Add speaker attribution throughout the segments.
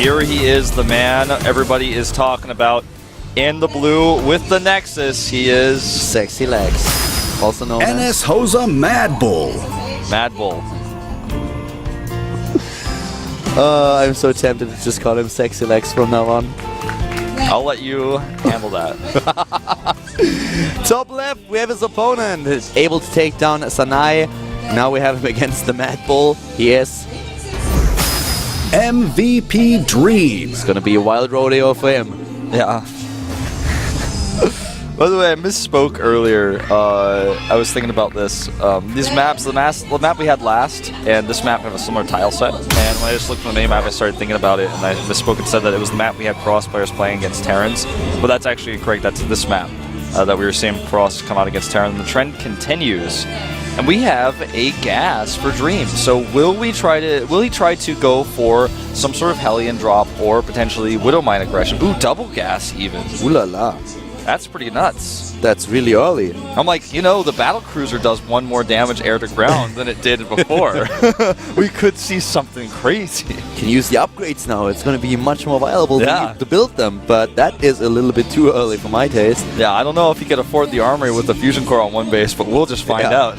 Speaker 1: here he is, the man everybody is talking about. In the blue with the Nexus, he is...
Speaker 2: Sexy Legs, also known
Speaker 3: as HoSeo Mad Bull.
Speaker 1: Mad Bull.
Speaker 2: I'm so tempted to just call him Sexy Legs from now on.
Speaker 1: I'll let you handle that.
Speaker 2: Top left, we have his opponent. He's able to take down Sanai. Now we have him against the Mad Bull. He is...
Speaker 3: MVP Dream.
Speaker 2: It's gonna be a wild rodeo for him.
Speaker 1: Yeah. By the way, I misspoke earlier. I was thinking about this. These maps, the map we had last, and this map have a similar tile set. And when I just looked at the mini map, I started thinking about it, and I misspoke and said that it was the map we had cross players playing against Terrans. But that's actually incorrect. That's this map that we were seeing cross come out against Terran. And the trend continues. And we have a gas for Dream. So will he try to go for some sort of Hellion drop or potentially Widow Mine aggression? Ooh, double gas even.
Speaker 2: Ooh la la.
Speaker 1: That's pretty nuts.
Speaker 2: That's really early.
Speaker 1: I'm like, you know, the battle cruiser does 1 more damage air to ground than it did before. We could see something crazy.
Speaker 2: Can use the upgrades now. It's going to be much more viable
Speaker 1: Yeah.
Speaker 2: to build them, but that is a little bit too early for my taste.
Speaker 1: Yeah, I don't know if he could afford the armory with the fusion core on 1 base, but we'll just find out.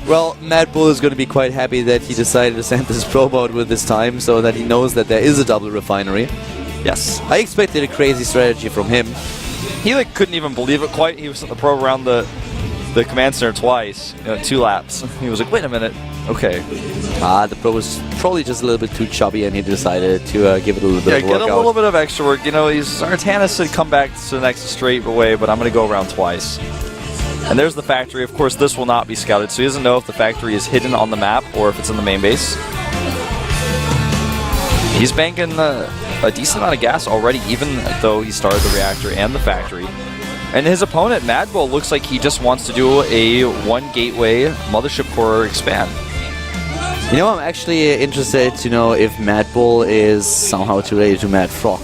Speaker 2: Well, Mad Bull is going to be quite happy that he decided to send this probe out with this time, so that he knows that there is a double refinery.
Speaker 1: Yes.
Speaker 2: I expected a crazy strategy from him.
Speaker 1: He like couldn't even believe it quite. He was at the probe around the command center twice, 2 laps. He was like, wait a minute, okay.
Speaker 2: The probe was probably just a little bit too chubby, and he decided to give it a little bit of work.
Speaker 1: Yeah, get a little bit of extra work. You know, Artanis said come back to the next straight away, but I'm going to go around twice. And there's the factory. Of course, this will not be scouted, so he doesn't know if the factory is hidden on the map or if it's in the main base. He's banking a decent amount of gas already, even though he started the reactor and the factory. And his opponent, Mad Bull, looks like he just wants to do a 1 gateway mothership core expand.
Speaker 2: You know, I'm actually interested to know if Mad Bull is somehow related to Mad Frog.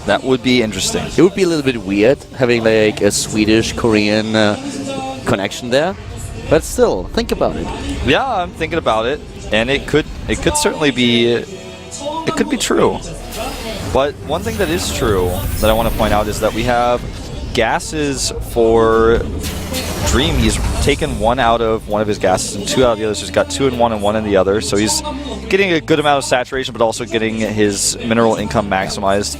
Speaker 1: That would be interesting.
Speaker 2: It would be a little bit weird having like a Swedish-Korean connection there, but still, think about it.
Speaker 1: Yeah, I'm thinking about it, and it could certainly be. It could be true. But one thing that is true that I want to point out is that we have gases for Dream. He's taken 1 out of one of his gases and 2 out of the others. He's got 2 in one and 1 in the other. So he's getting a good amount of saturation, but also getting his mineral income maximized.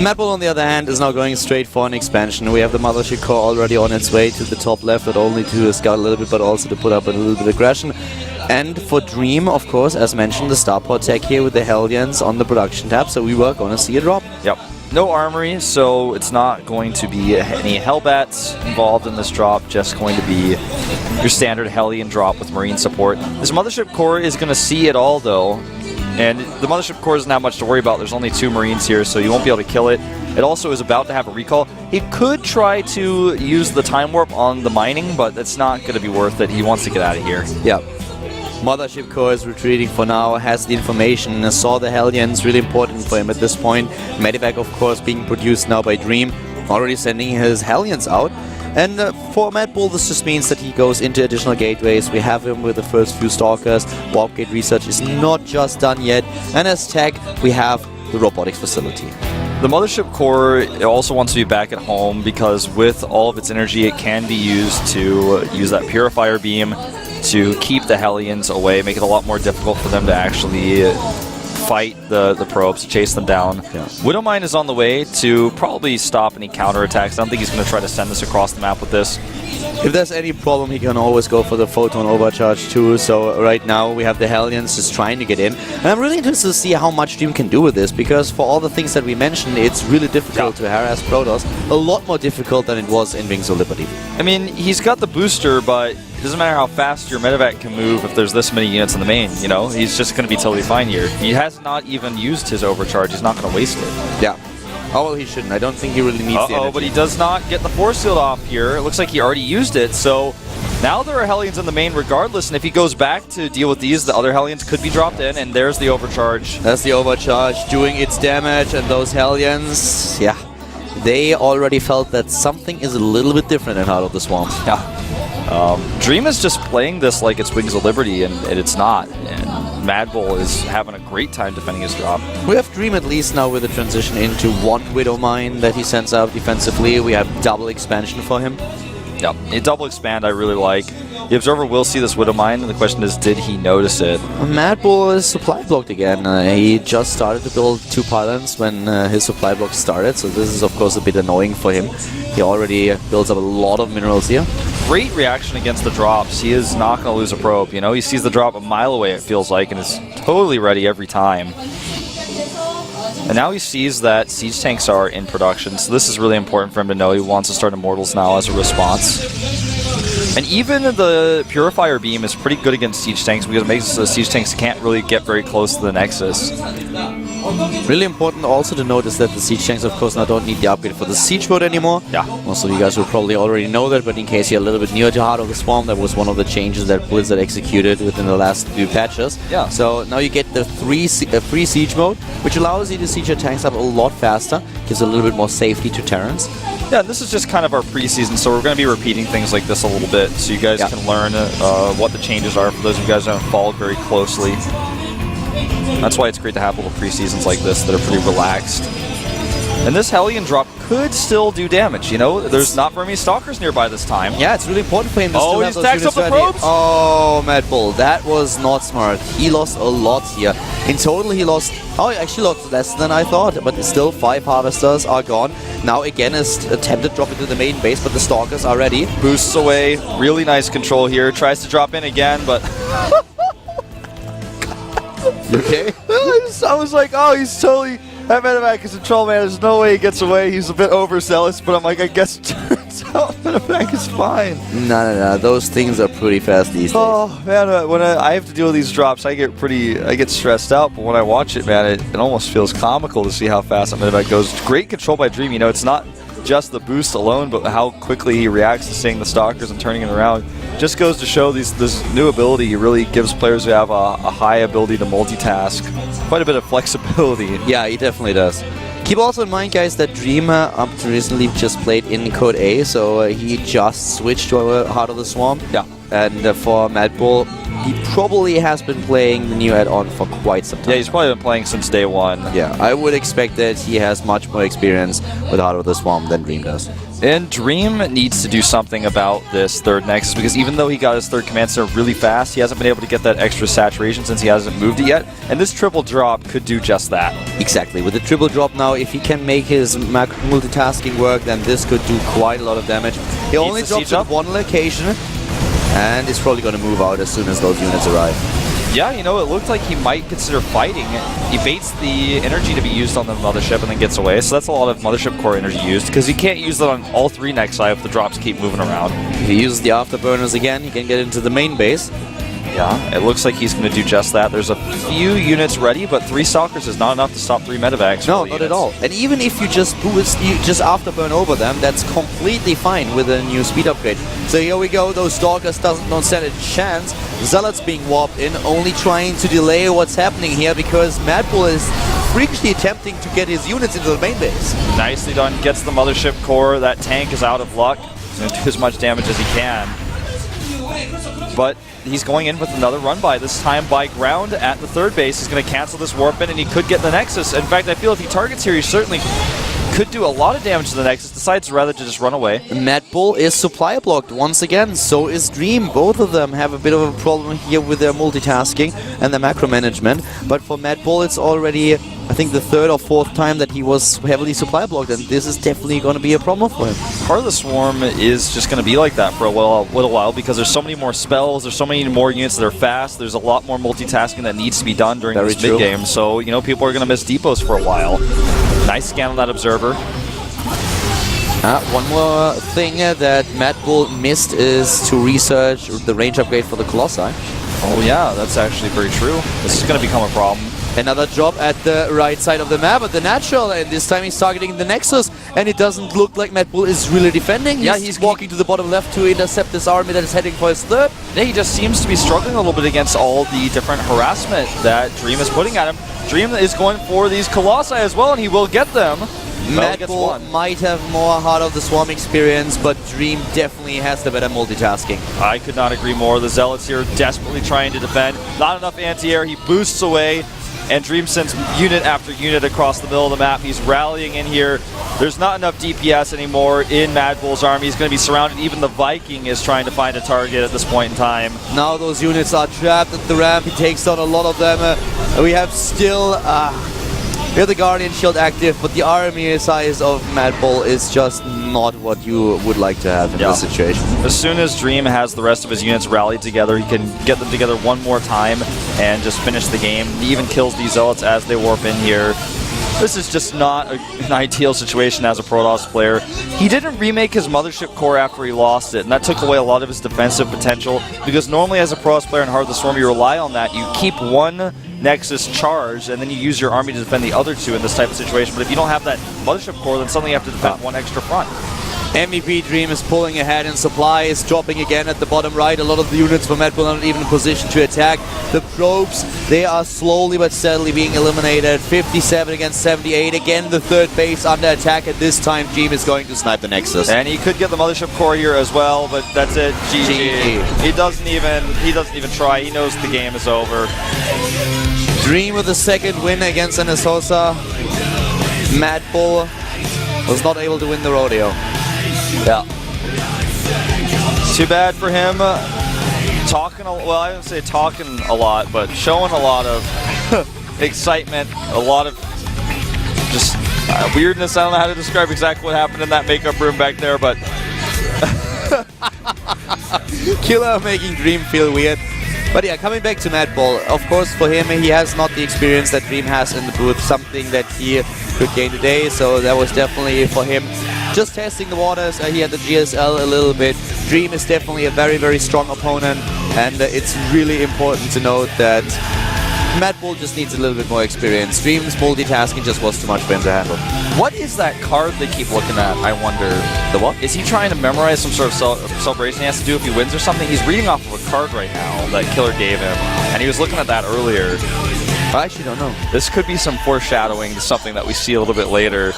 Speaker 2: Mad Bull, on the other hand, is now going straight for an expansion. We have the Mothership Core already on its way to the top left, not only to scout a little bit, but also to put up a little bit of aggression. And for Dream, of course, as mentioned, the Starport tech here with the Hellions on the production tab, so we were going to see a drop.
Speaker 1: Yep. No armory, so it's not going to be any Hellbats involved in this drop, just going to be your standard Hellion drop with Marine support. This Mothership Core is going to see it all, though. And the Mothership Core doesn't have much to worry about. There's only 2 Marines here, so you won't be able to kill it. It also is about to have a recall. He could try to use the Time Warp on the mining, but it's not going to be worth it. He wants to get out of here.
Speaker 2: Yeah. Mothership Core is retreating for now, has the information, saw the Hellions, really important for him at this point. Medivac, of course, being produced now by Dream, already sending his Hellions out. And for Mad Bull, this just means that he goes into additional gateways. We have him with the first few Stalkers. Warp Gate research is not just done yet. And as tech, we have the robotics facility.
Speaker 1: The Mothership Core also wants to be back at home because with all of its energy, it can be used to use that Purifier Beam to keep the Hellions away, make it a lot more difficult for them to actually fight the probes, to chase them down.
Speaker 2: Yeah.
Speaker 1: Widow Mine is on the way to probably stop any counterattacks. I don't think he's going to try to send this across the map with this.
Speaker 2: If there's any problem, he can always go for the Photon Overcharge too. So right now we have the Hellions just trying to get in. And I'm really interested to see how much Dream can do with this, because for all the things that we mentioned, it's really difficult to harass Protoss. A lot more difficult than it was in Wings of Liberty.
Speaker 1: I mean, he's got the booster, but it doesn't matter how fast your medevac can move if there's this many units in the main, you know? He's just going to be totally fine here. He has not even used his overcharge. He's not going to waste it.
Speaker 2: Yeah. Oh, well, he shouldn't. I don't think he really needs the energy.
Speaker 1: But he does not get the force field off here. It looks like he already used it, so now there are Hellions in the main regardless, and if he goes back to deal with these, the other Hellions could be dropped in, and there's the overcharge.
Speaker 2: That's the overcharge doing its damage, and those Hellions, yeah, they already felt that something is a little bit different in Heart of the Swamp.
Speaker 1: Yeah. Dream is just playing this like it's Wings of Liberty, and it's not. And Mad Bull is having a great time defending his drop.
Speaker 2: We have Dream at least now with the transition into one Widow Mine that he sends out defensively. We have double expansion for him.
Speaker 1: Yep, a double expand I really like. The Observer will see this Widow Mine, and the question is, did he notice it?
Speaker 2: Mad Bull is supply blocked again. He just started to build 2 pylons when his supply block started, so this is of course a bit annoying for him. He already builds up a lot of minerals here.
Speaker 1: Great reaction against the drops. He is not going to lose a probe. You know, he sees the drop a mile away, it feels like, and is totally ready every time. And now he sees that siege tanks are in production, so this is really important for him to know. He wants to start Immortals now as a response. And even the Purifier Beam is pretty good against siege tanks because it makes it so siege tanks can't really get very close to the Nexus.
Speaker 2: Really important also to notice that the siege tanks, of course, now don't need the upgrade for the siege mode anymore.
Speaker 1: Yeah.
Speaker 2: Also, you guys will probably already know that, but in case you're a little bit newer to Heart of the Swarm, that was one of the changes that Blizzard executed within the last few patches.
Speaker 1: Yeah.
Speaker 2: So now you get the free siege mode, which allows you to siege your tanks up a lot faster, gives a little bit more safety to Terrans.
Speaker 1: Yeah, this is just kind of our preseason, so we're going to be repeating things like this a little bit so you guys can learn what the changes are for those of you guys who haven't followed very closely. That's why it's great to have little preseasons like this that are pretty relaxed. And this Hellion drop could still do damage, you know? There's not very many Stalkers nearby this time.
Speaker 2: Yeah, it's really important for him to still have
Speaker 1: he's
Speaker 2: those
Speaker 1: taxed
Speaker 2: units
Speaker 1: up the
Speaker 2: ready.
Speaker 1: probes!
Speaker 2: Oh, Mad Bull, that was not smart. He lost a lot here. In total, he lost... Oh, he actually lost less than I thought, but still 5 Harvesters are gone. Now again is attempted to drop into the main base, but the Stalkers are ready.
Speaker 1: Boosts away, really nice control here. Tries to drop in again, but...
Speaker 2: You okay?
Speaker 1: I was like, oh, he's totally... That Medevac is control, man. There's no way he gets away. He's a bit overzealous, but I'm like, I guess it turns out Medevac is fine.
Speaker 2: No. Those things are pretty fast these days.
Speaker 1: Oh, man, when I have to deal with these drops, I get stressed out, but when I watch it, man, it almost feels comical to see how fast that Medevac goes. Great control by Dream. You know, it's not just the boost alone, but how quickly he reacts to seeing the Stalkers and turning it around. Just goes to show this new ability really gives players who have a high ability to multitask quite a bit of flexibility.
Speaker 2: Yeah, he definitely does. Keep also in mind, guys, that Dream up to recently just played in Code A, so he just switched to Heart of the Swarm.
Speaker 1: Yeah.
Speaker 2: And for Mad Bull, he probably has been playing the new add-on for quite some time.
Speaker 1: Yeah, he's probably been playing since day one.
Speaker 2: Yeah, I would expect that he has much more experience with Heart of the Swarm than Dream does.
Speaker 1: And Dream needs to do something about this third Nexus, because even though he got his third command center really fast, he hasn't been able to get that extra saturation since he hasn't moved it yet. And this triple drop could do just that.
Speaker 2: Exactly. With the triple drop now, if he can make his multitasking work, then this could do quite a lot of damage. He only drops at one location, and is probably going to move out as soon as those units arrive.
Speaker 1: Yeah, you know, it looked like he might consider fighting. He baits the energy to be used on the Mothership and then gets away, so that's a lot of Mothership core energy used, because he can't use that on all 3 Nexi if the drops keep moving around.
Speaker 2: If he uses the Afterburners again, he can get into the main base.
Speaker 1: Yeah, it looks like he's going to do just that. There's a few units ready, but 3 Stalkers is not enough to stop 3 Medevacs.
Speaker 2: No, not at all. And even if you just Afterburn over them, that's completely fine with a new speed upgrade. So here we go, those Stalkers don't stand a chance. Zealots being warped in, only trying to delay what's happening here because Mad Bull is freakishly attempting to get his units into the main base.
Speaker 1: Nicely done. Gets the Mothership core. That tank is out of luck. He's going to do as much damage as he can. But he's going in with another run by, this time by ground at the third base. He's going to cancel this warp in, and he could get the Nexus. In fact, I feel if he targets here, he certainly could do a lot of damage to the Nexus, decides rather to just run away.
Speaker 2: Mad Bull is supply blocked once again, so is Dream. Both of them have a bit of a problem here with their multitasking and their macro management. But for Mad Bull, it's already, I think, the 3rd or 4th time that he was heavily supply blocked, and this is definitely going to be a problem for him.
Speaker 1: Part of the Swarm is just going to be like that for a little while because there's so many more spells, there's so many more units that are fast, there's a lot more multitasking that needs to be done during this mid-game, so, you know, people are going to miss depots for a while. Nice scan on that Observer.
Speaker 2: One more thing that Mad Bull missed is to research the range upgrade for the Colossi.
Speaker 1: Oh yeah, that's actually very true. This is going to become a problem.
Speaker 2: Another drop at the right side of the map, at the natural, and this time he's targeting the Nexus, and it doesn't look like Mad Bull is really defending. Yeah, he's walking to the bottom left to intercept this army that is heading for his third.
Speaker 1: Yeah, he just seems to be struggling a little bit against all the different harassment that Dream is putting at him. Dream is going for these Colossi as well, and he will get them.
Speaker 2: Mad
Speaker 1: gets
Speaker 2: Bull
Speaker 1: one.
Speaker 2: might have more Heart of the Swarm experience, but Dream definitely has the better multitasking.
Speaker 1: I could not agree more. The Zealots here desperately trying to defend. Not enough anti-air. He boosts away, and Dream sends unit after unit across the middle of the map. He's rallying in here. There's not enough DPS anymore in Mad Bull's army. He's going to be surrounded. Even the Viking is trying to find a target at this point in time.
Speaker 2: Now those units are trapped at the ramp. He takes down a lot of them. We have still... we have the Guardian Shield active, but the army size of Mad Bull is just not what you would like to have in this situation.
Speaker 1: As soon as Dream has the rest of his units rallied together, he can get them together one more time and just finish the game. He even kills these Zealots as they warp in here. This is just not an ideal situation as a Protoss player. He didn't remake his Mothership core after he lost it, and that took away a lot of his defensive potential, because normally as a Protoss player in Heart of the Swarm, you rely on that. You keep one Nexus charged, and then you use your army to defend the other two in this type of situation. But if you don't have that Mothership core, then suddenly you have to defend one extra front.
Speaker 2: MVP Dream is pulling ahead in supplies, dropping again at the bottom right. A lot of the units from Mad Bull are not even in position to attack. The probes, they are slowly but steadily being eliminated. 57 against 78. Again, the third base under attack, and this time Dream is going to snipe the Nexus.
Speaker 1: And he could get the Mothership core here as well, but that's it. GG. He doesn't even try. He knows the game is over.
Speaker 2: Dream with the second win against an HoSeo. Mad Bull was not able to win the rodeo.
Speaker 1: Yeah. Too bad for him. Well, I wouldn't say talking a lot, but showing a lot of excitement, a lot of just weirdness. I don't know how to describe exactly what happened in that makeup room back there, but
Speaker 2: Killer making Dream feel weird. But yeah, coming back to Mad Bull, of course for him, he has not the experience that Dream has in the booth, something that he could gain today, so that was definitely for him just testing the waters. He had the GSL a little bit. Dream is definitely a very, very strong opponent, and it's really important to note that Mad Bull just needs a little bit more experience. Dream's multitasking just was too much for him to handle.
Speaker 1: What is that card they keep looking at, I wonder?
Speaker 2: The what?
Speaker 1: Is he trying to memorize some sort of celebration he has to do if he wins or something? He's reading off of a card right now that Killer gave him, and he was looking at that earlier.
Speaker 2: I actually don't know.
Speaker 1: This could be some foreshadowing to something that we see a little bit later.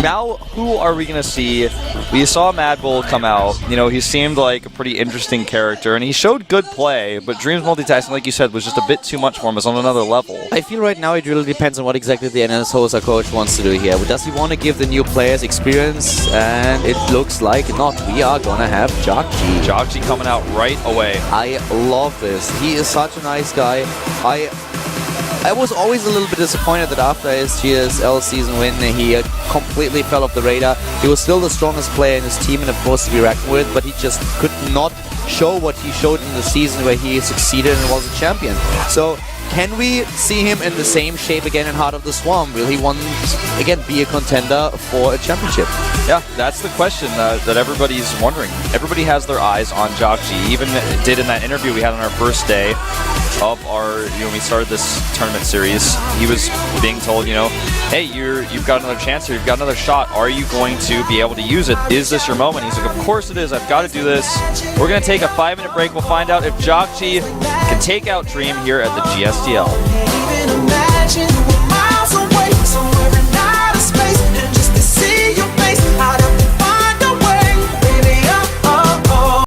Speaker 1: Now, who are we going to see? We saw Mad Bull come out. You know, he seemed like a pretty interesting character, and he showed good play, but Dream's multitasking, like you said, was just a bit too much for him. It was on another level.
Speaker 2: I feel right now it really depends on what exactly the NS HoSeo coach wants to do here. Does he want to give the new players experience? And it looks like not. We are going to have Jockji.
Speaker 1: Jockji coming out right away.
Speaker 2: I love this. He is such a nice guy. I was always a little bit disappointed that after his GSL season win, he completely fell off the radar. He was still the strongest player in his team and of course to be reckoned with, but he just could not show what he showed in the season where he succeeded and was a champion. So, can we see him in the same shape again in Heart of the Swarm? Will he once again be a contender for a championship?
Speaker 1: Yeah, that's the question that everybody's wondering. Everybody has their eyes on Jockji. Even did in that interview we had on our first day of our, we started this tournament series. He was being told, hey, you've got another chance here. You've got another shot. Are you going to be able to use it? Is this your moment? He's like, of course it is. I've got to do this. We're going to take a 5-minute break. We'll find out if Jockji can take out Dream here at the GSTL.